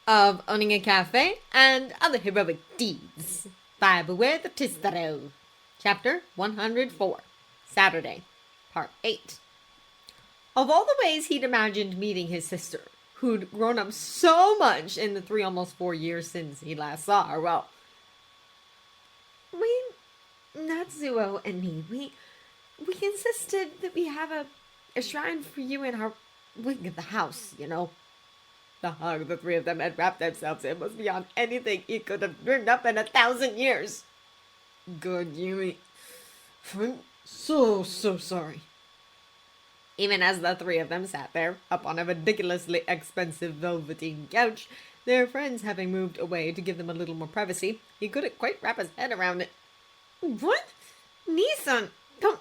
of owning a cafe and other heroic deeds by Beware the Tistaro. Chapter 104, Saturday, Part 8. Of all the ways he'd imagined meeting his sister, who'd grown up so much in the almost 4 years since he last saw her, well, Natsuo and me, we insisted that we have a shrine for you in our wing of the house, you know. The hug the three of them had wrapped themselves in was beyond anything he could have dreamed up in 1,000 years. Good, Yumi. I'm so sorry. Even as the three of them sat there, up on a ridiculously expensive velveteen couch, their friends having moved away to give them a little more privacy, he couldn't quite wrap his head around it. What? Nissan, don't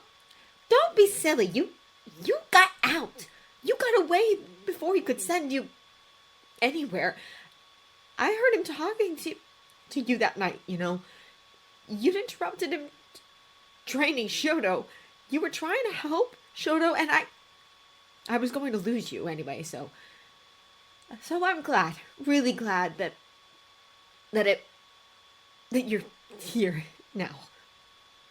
be silly. You got out. You got away before he could send you anywhere. I heard him talking to you that night, you know. You'd interrupted him training Shoto. You were trying to help Shoto, and I was going to lose you anyway, so I'm glad, really glad that you're here now.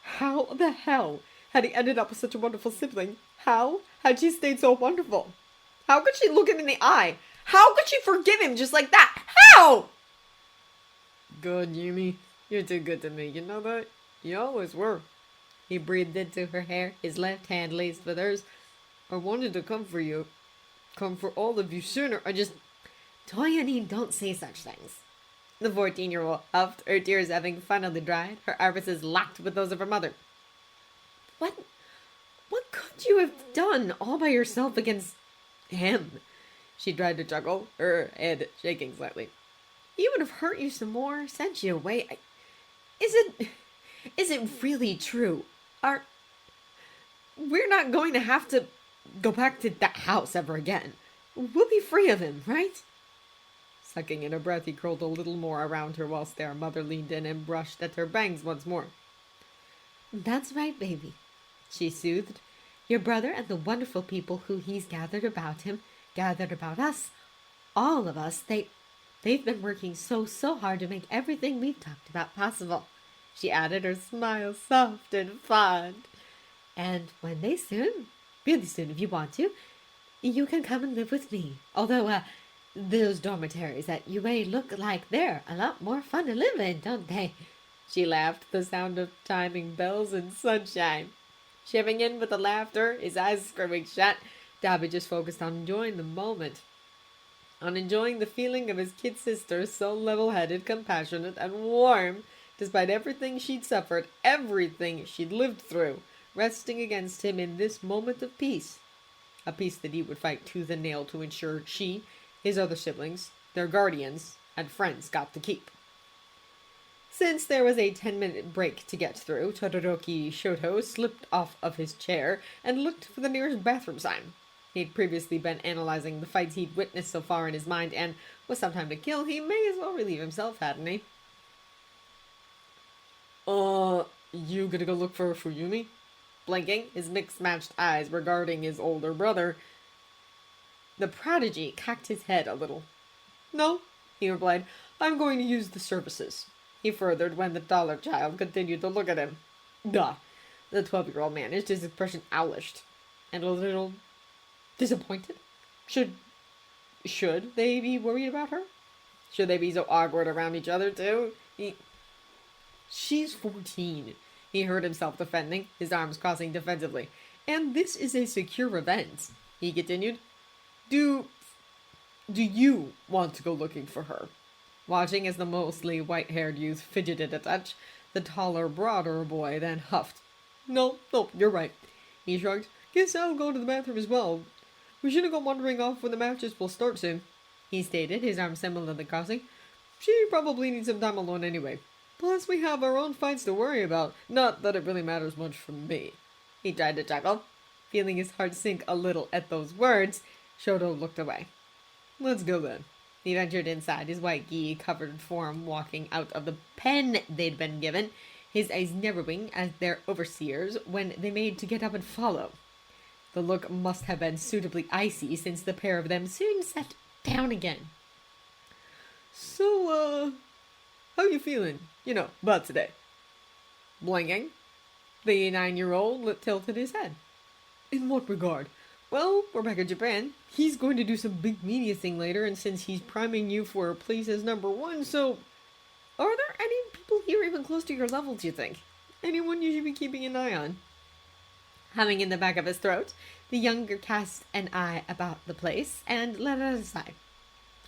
How the hell had he ended up with such a wonderful sibling? How had she stayed so wonderful? How could she look him in the eye? How could she forgive him just like that? How? Good, Yumi. You're too good to me. You know that? You always were. He breathed into her hair, his left hand laced with hers. I wanted to come for you. Come for all of you sooner. Toyani, don't say such things. The 14-year-old huffed, her tears having finally dried, her irises locked with those of her mother. What could you have done all by yourself against him? She tried to chuckle, her head shaking slightly. He would have hurt you some more, sent you away. Is it really true? We're not going to have to go back to that house ever again. We'll be free of him, right? Sucking in a breath, he curled a little more around her whilst their mother leaned in and brushed at her bangs once more. That's right, baby, she soothed. Your brother and the wonderful people who he's gathered about him, gathered about us, all of us, they've been working so hard to make everything we've talked about possible, she added, her smile soft and fond. And when they soon, really soon if you want to, you can come and live with me. Although, those dormitories at UA look like they're a lot more fun to live in, don't they? She laughed, the sound of chiming bells and sunshine. Shoving in with the laughter, his eyes screwing shut, Dabi just focused on enjoying the moment. On enjoying the feeling of his kid sister, so level-headed, compassionate, and warm, despite everything she'd suffered, everything she'd lived through, resting against him in this moment of peace. A peace that he would fight tooth and nail to ensure she, his other siblings, their guardians, and friends got to keep. Since there was a 10-minute break to get through, Todoroki Shoto slipped off of his chair and looked for the nearest bathroom sign. He'd previously been analyzing the fights he'd witnessed so far in his mind, and with some time to kill, he may as well relieve himself, hadn't he? You gonna go look for Fuyumi? Blinking, his mixed-matched eyes regarding his older brother, the prodigy cocked his head a little. No, he replied. I'm going to use the services, he furthered when the taller child continued to look at him. Duh. The 12-year-old managed, his expression owlish, and a little disappointed. Should they be worried about her? Should they be so awkward around each other, too? She's 14, he heard himself defending, his arms crossing defensively. And this is a secure event, he continued. Do you want to go looking for her? Watching as the mostly white-haired youth fidgeted a touch, the taller, broader boy then huffed. No, you're right, he shrugged. Guess I'll go to the bathroom as well. We shouldn't go wandering off when the matches will start soon, he stated, his arms similarly crossing. She probably needs some time alone anyway. Plus, we have our own fights to worry about. Not that it really matters much for me. He tried to chuckle. Feeling his heart sink a little at those words, Shoto looked away. Let's go then. He ventured inside, his white gi-covered form walking out of the pen they'd been given, his eyes narrowing as their overseers when they made to get up and follow. The look must have been suitably icy, since the pair of them soon sat down again. So, how you feeling, about today? Blinking. The 9-year-old tilted his head. In what regard? Well, we're back in Japan. He's going to do some big media thing later, and since he's priming you for a place as number one, so... Are there any people here even close to your level, do you think? Anyone you should be keeping an eye on? Humming in the back of his throat, the younger cast an eye about the place and let it aside.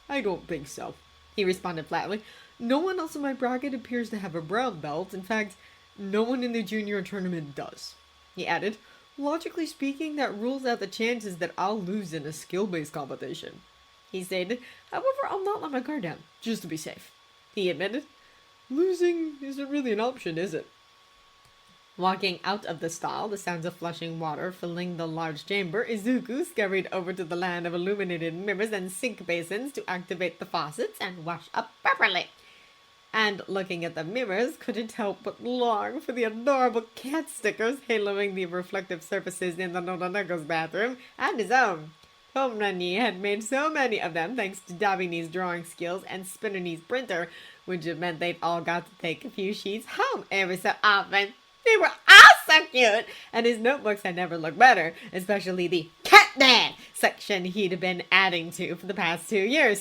I don't think so, he responded flatly. No one else in my bracket appears to have a brown belt. In fact, no one in the junior tournament does. He added, logically speaking, that rules out the chances that I'll lose in a skill-based competition. He stated, however, I'll not let my guard down, just to be safe. He admitted, losing isn't really an option, is it? Walking out of the stall, the sounds of flushing water filling the large chamber, Izuku scurried over to the land of illuminated mirrors and sink basins to activate the faucets and wash up properly. And looking at the mirrors, couldn't help but long for the adorable cat stickers haloing the reflective surfaces in the Nodanako's bathroom and his own. Homrani had made so many of them thanks to Davini's drawing skills and Spinnerni's printer, which meant they'd all got to take a few sheets home every so often. They were all so cute, and his notebooks had never looked better, especially the Cat Dad section he'd been adding to for the past 2 years.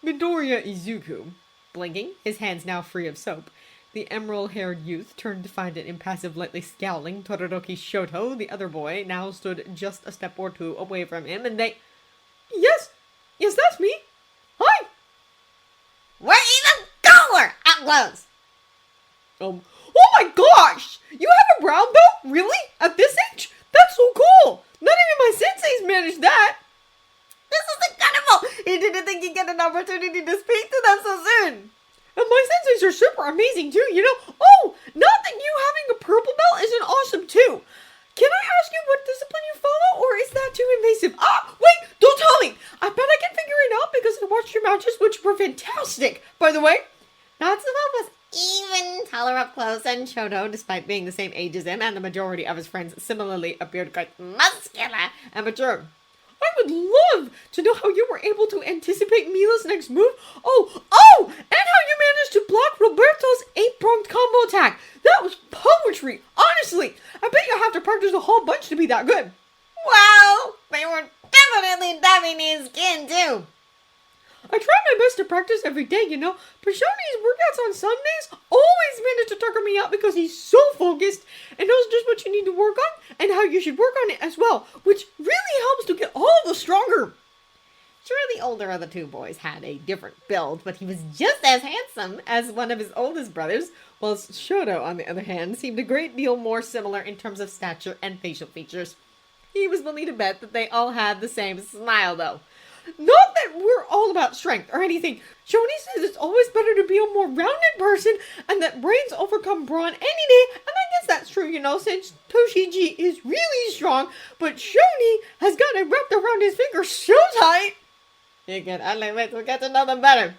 Midoriya Izuku. Blinking, his hands now free of soap, the emerald-haired youth turned to find an impassive, lightly scowling Todoroki Shoto, the other boy, now stood just a step or two away from him, and they... Yes, that's me. Hi. We're even cooler up close. Oh my gosh! You have a brown belt? Really? At this age? That's so cool! Not even my senseis managed that! This is incredible! He didn't think he'd get an opportunity to speak to them so soon! And my senseis are super amazing too, Oh! Not that you having a purple belt isn't awesome too! Can I ask you what discipline you follow, or is that too invasive? Wait! Don't tell me! I bet I can figure it out because I watched your matches, which were fantastic! By the way, Natsume was even taller up close, and Shoto, despite being the same age as him, and the majority of his friends similarly appeared quite muscular and mature. I would love to know how you were able to anticipate Mila's next move. Oh, and how you managed to block Roberto's 8-pronged combo attack. That was poetry, honestly. I bet you have to practice a whole bunch to be that good. Well, they were definitely dabbing his skin too. I try my best to practice every day, but Shoney's workouts on Sundays always manage to tucker me out because he's so focused and knows just what you need to work on and how you should work on it as well, which really helps to get all of us stronger. Sure, the older of the two boys had a different build, but he was just as handsome as one of his oldest brothers, whilst Shoto, on the other hand, seemed a great deal more similar in terms of stature and facial features. He was willing to bet that they all had the same smile, though. Not that we're all about strength or anything. Shoni says it's always better to be a more rounded person and that brains overcome brawn any day. And I guess that's true, since Toshiji is really strong, but Shoni has got it wrapped around his finger so tight. You can only wait to get to know them better.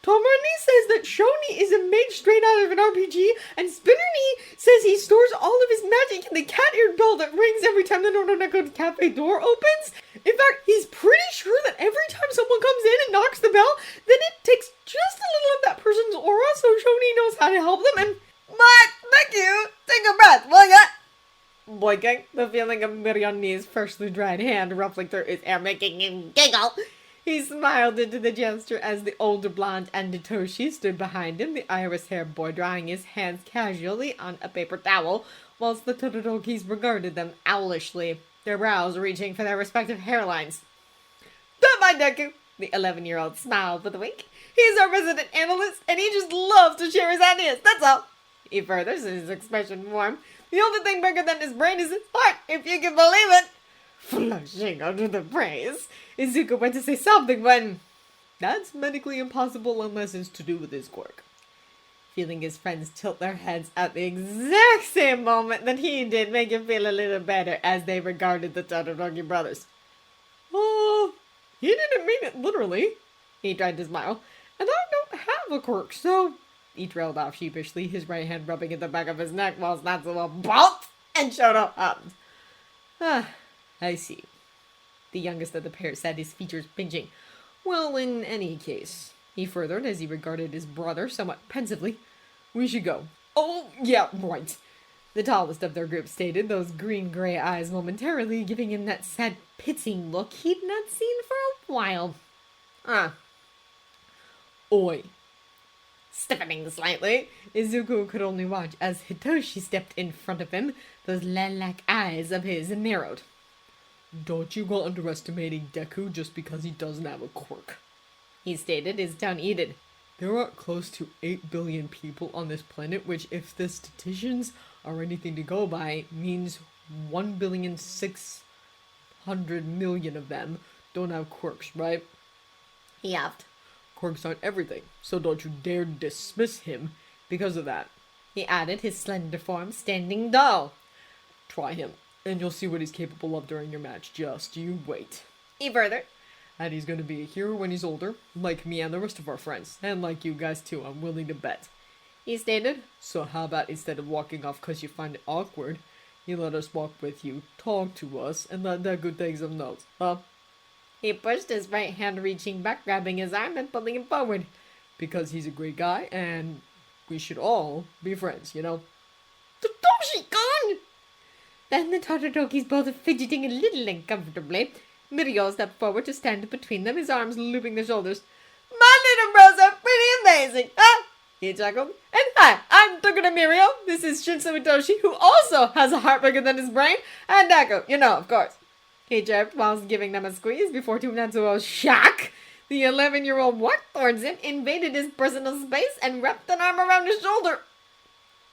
Tomarni says that Shoni is a mage straight out of an RPG, and Spinnerni says he stores all of his magic in the cat-eared bell that rings every time the Nodoneko cafe door opens. In fact, he's pretty sure that every time someone comes in and knocks the bell, then it takes just a little of that person's aura so Shoni knows how to help them and... But, thank you! Take a breath, will ya? Boinking, the feeling of Miryoni's freshly dried hand ruffling through his hair making him giggle. He smiled into the gesture as the older blonde and Toshi stood behind him, the iris-haired boy drying his hands casually on a paper towel, whilst the Todorokis regarded them owlishly, their brows reaching for their respective hairlines. Don't mind Deku, the 11-year-old smiled with a wink. He's our resident analyst, and he just loves to share his ideas, that's all. He furthers, his expression warm. The only thing bigger than his brain is his heart, if you can believe it. Flushing under the praise, Izuku went to say something when... That's medically impossible unless it's to do with his quirk. Feeling his friends tilt their heads at the exact same moment that he did make him feel a little better as they regarded the Todoroki brothers. Oh, he didn't mean it literally. He tried to smile. And I don't have a quirk, so... He trailed off sheepishly, his right hand rubbing at the back of his neck whilst Natsume balked and Shoto hummed. I see. The youngest of the pair said, his features pinching. Well, in any case, he furthered as he regarded his brother somewhat pensively. We should go. Oh, yeah, right. The tallest of their group stated, those green-gray eyes momentarily giving him that sad, pitying look he'd not seen for a while. Oi. Stiffening slightly, Izuku could only watch as Hitoshi stepped in front of him, those lilac eyes of his narrowed. Don't you go underestimating Deku just because he doesn't have a quirk, he stated, his tone heated. There are close to 8 billion people on this planet, which, if the statisticians are anything to go by, means 1,600,000,000 of them don't have quirks, right? He yapped. Quirks aren't everything, so don't you dare dismiss him because of that, he added, his slender form standing tall. Try him, and you'll see what he's capable of during your match. Just you wait, he furthered. And he's going to be a hero when he's older, like me and the rest of our friends, and like you guys too, I'm willing to bet, he stated. So how about instead of walking off because you find it awkward, you let us walk with you, talk to us, and let Deku take some notes, huh? He pushed his right hand, reaching back, grabbing his arm and pulling him forward. Because he's a great guy, and we should all be friends, you know? Todoroki-kun! Then the Todorokis both fidgeting a little uncomfortably. Mirio stepped forward to stand between them, his arms looping their shoulders. My little bros are pretty amazing, huh? He chuckled. And hi, I'm Toguro Mirio. This is Shinso Itoshi, who also has a heart bigger than his brain. And Deku, you know, of course. He chirped whilst giving them a squeeze before, to Natsuo's shock, the 11-year-old walked towards him, invaded his personal space, and wrapped an arm around his shoulder.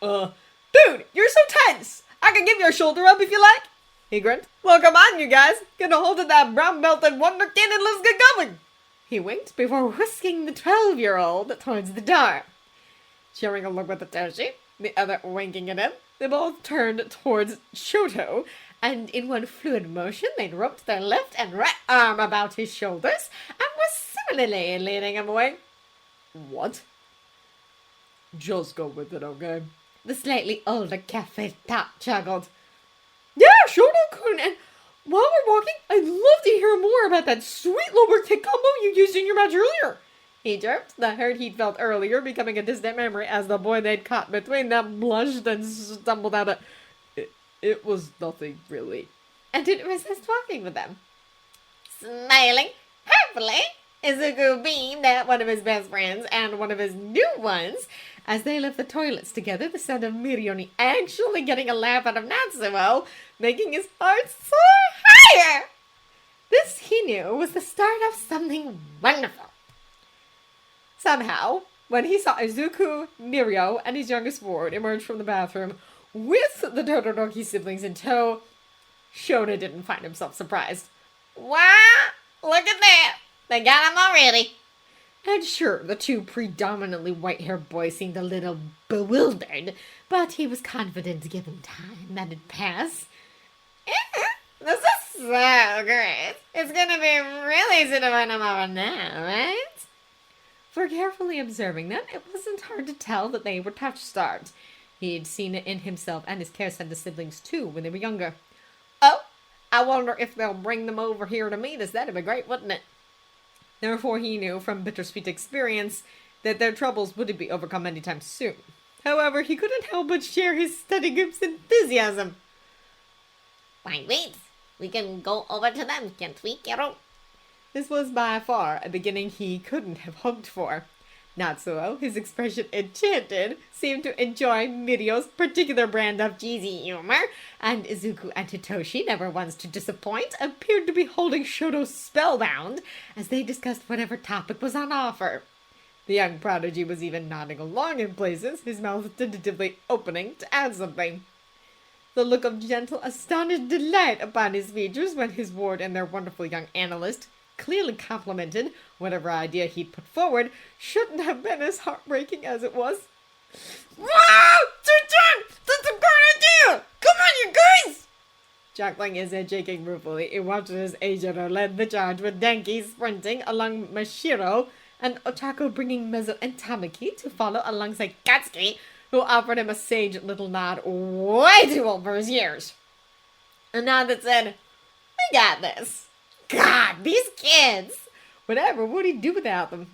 Dude, you're so tense. I can give you a shoulder rub if you like, he grinned. Well, come on, you guys. Get a hold of that brown belted wonder kid and let's get going. He winked before whisking the 12-year-old towards the door. Sharing a look with Hitoshi, the other winking at him, they both turned towards Shoto, and in one fluid motion they roped their left and right arm about his shoulders and were similarly leading him away. What? Just go with it, okay? The slightly older cafe top chuckled. Yeah, Shoto-kun, and while we're walking, I'd love to hear more about that sweet lower kick combo you used in your match earlier. He chirped, the hurt he'd felt earlier becoming a distant memory as the boy they'd caught between them blushed and stumbled out a... It was nothing, really. And didn't resist walking with them. Smiling happily, Izuku beamed at one of his best friends and one of his new ones as they left the toilets together, the sound of Midoriya actually getting a laugh out of Natsuo, making his heart soar higher. This, he knew, was the start of something wonderful. Somehow, when he saw Izuku, Mirio, and his youngest ward emerge from the bathroom with the Todoroki siblings in tow, Shota didn't find himself surprised. Wow! Look at that! They got him already! And sure, the two predominantly white-haired boys seemed a little bewildered, but he was confident given time that'd pass. This is so great! It's gonna be really easy to find him over now, right? For carefully observing them, it wasn't hard to tell that they were touch-starved. He'd seen it in himself and his care-center siblings, too, when they were younger. Oh, I wonder if they'll bring them over here to meet us. That'd be great, wouldn't it? Therefore, he knew from bittersweet experience that their troubles wouldn't be overcome anytime soon. However, he couldn't help but share his study group's enthusiasm. Why, wait. We can go over to them, can't we, Kero? This was by far a beginning he couldn't have hoped for. Natsuo, his expression enchanted, seemed to enjoy Mirio's particular brand of cheesy humor, and Izuku and Hitoshi, never once to disappoint, appeared to be holding Shoto spellbound as they discussed whatever topic was on offer. The young prodigy was even nodding along in places, his mouth tentatively opening to add something. The look of gentle, astonished delight upon his features when his ward and their wonderful young analyst clearly complimented whatever idea he'd put forward shouldn't have been as heartbreaking as it was. Wow! That's a good idea! Come on, you guys! Chuckling his head shaking ruefully, he watched as Eijiro led the charge with Denki sprinting along Mashiro and Otako bringing Mezo and Tamaki to follow alongside Katsuki, who offered him a sage little nod way too old for his years. A nod that said, "We got this." God, these kids! Whatever would he do without them?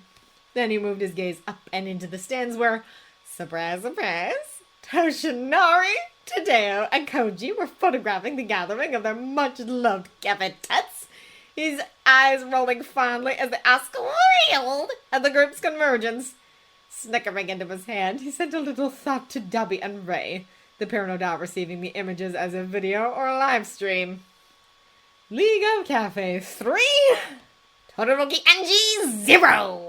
Then he moved his gaze up and into the stands where, surprise, surprise, Toshinori, Tadeo, and Koji were photographing the gathering of their much-loved cafe tuts, his eyes rolling fondly as they squealed at the group's convergence. Snickering into his hand, he sent a little thought to Dubby and Ray, the pair no doubt receiving the images as a video or a live stream. League of Cafe 3, Todoroki NG 0.